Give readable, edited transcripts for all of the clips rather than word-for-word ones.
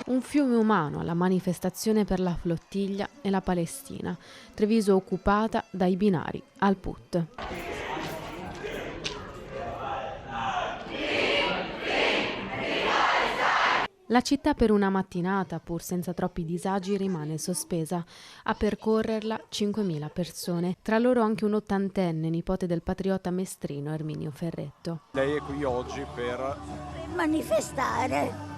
Un fiume umano alla manifestazione per la flottiglia e la Palestina. Treviso occupata dai binari al put. La città per una mattinata, pur senza troppi disagi, rimane sospesa. A percorrerla 5.000 persone, tra loro anche un ottantenne, nipote del patriota mestrino Erminio Ferretto. Lei è qui oggi per... manifestare.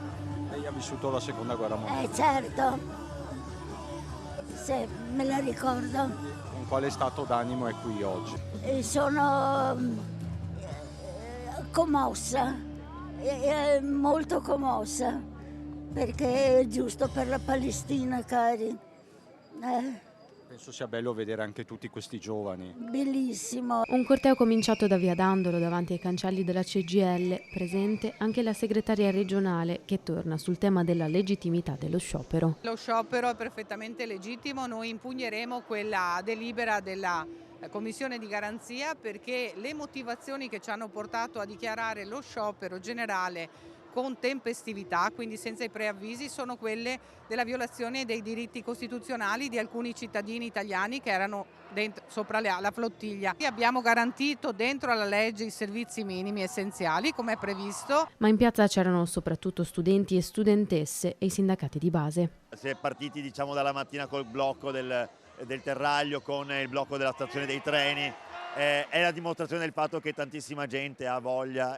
Lei ha vissuto la seconda guerra mondiale. Certo, se me la ricordo. Con quale stato d'animo è qui oggi? Sono commossa, molto commossa, perché è giusto per la Palestina, cari. Penso sia bello vedere anche tutti questi giovani. Bellissimo. Un corteo cominciato da Via Dandolo davanti ai cancelli della CGIL, presente anche la segretaria regionale che torna sul tema della legittimità dello sciopero. Lo sciopero è perfettamente legittimo, noi impugneremo quella delibera della Commissione di garanzia perché le motivazioni che ci hanno portato a dichiarare lo sciopero generale con tempestività, quindi senza i preavvisi, sono quelle della violazione dei diritti costituzionali di alcuni cittadini italiani che erano sopra la flottiglia. Abbiamo garantito dentro alla legge i servizi minimi essenziali, come è previsto. Ma in piazza c'erano soprattutto studenti e studentesse e i sindacati di base. Si è partiti dalla mattina col blocco del terraglio, con il blocco della stazione dei treni. È la dimostrazione del fatto che tantissima gente ha voglia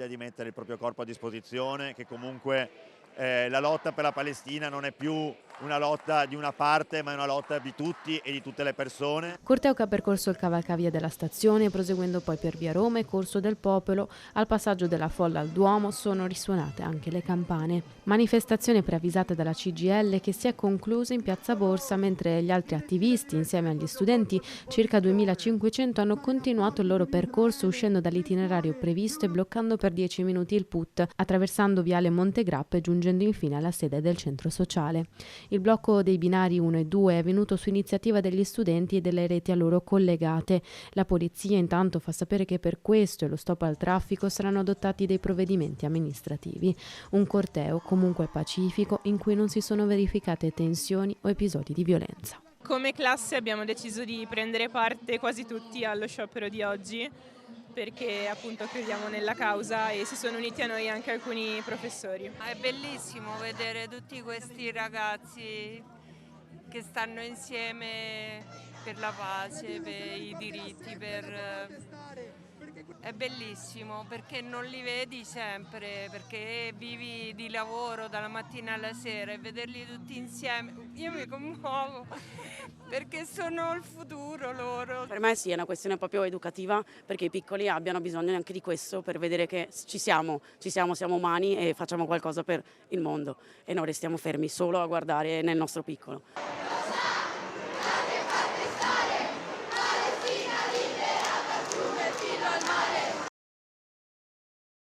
di mettere il proprio corpo a disposizione, che comunque la lotta per la Palestina non è più una lotta di una parte, ma è una lotta di tutti e di tutte le persone. Corteo che ha percorso il cavalcavia della stazione, proseguendo poi per via Roma e Corso del Popolo. Al passaggio della folla al Duomo sono risuonate anche le campane. Manifestazione preavvisata dalla CGIL che si è conclusa in piazza Borsa, mentre gli altri attivisti, insieme agli studenti, circa 2500, hanno continuato il loro percorso uscendo dall'itinerario previsto e bloccando per 10 minuti il put, attraversando viale Montegrappa e giungendo infine alla sede del centro sociale. Il blocco dei binari 1 e 2 è avvenuto su iniziativa degli studenti e delle reti a loro collegate. La polizia intanto fa sapere che per questo e lo stop al traffico saranno adottati dei provvedimenti amministrativi. Un corteo comunque pacifico in cui non si sono verificate tensioni o episodi di violenza. Come classe abbiamo deciso di prendere parte quasi tutti allo sciopero di oggi perché appunto crediamo nella causa e si sono uniti a noi anche alcuni professori. È bellissimo vedere tutti questi ragazzi che stanno insieme per la pace, per i diritti, È bellissimo perché non li vedi sempre, perché vivi di lavoro dalla mattina alla sera e vederli tutti insieme, io mi commuovo perché sono il futuro loro. Per me sì, è una questione proprio educativa perché i piccoli abbiano bisogno anche di questo per vedere che siamo umani e facciamo qualcosa per il mondo e non restiamo fermi solo a guardare nel nostro piccolo.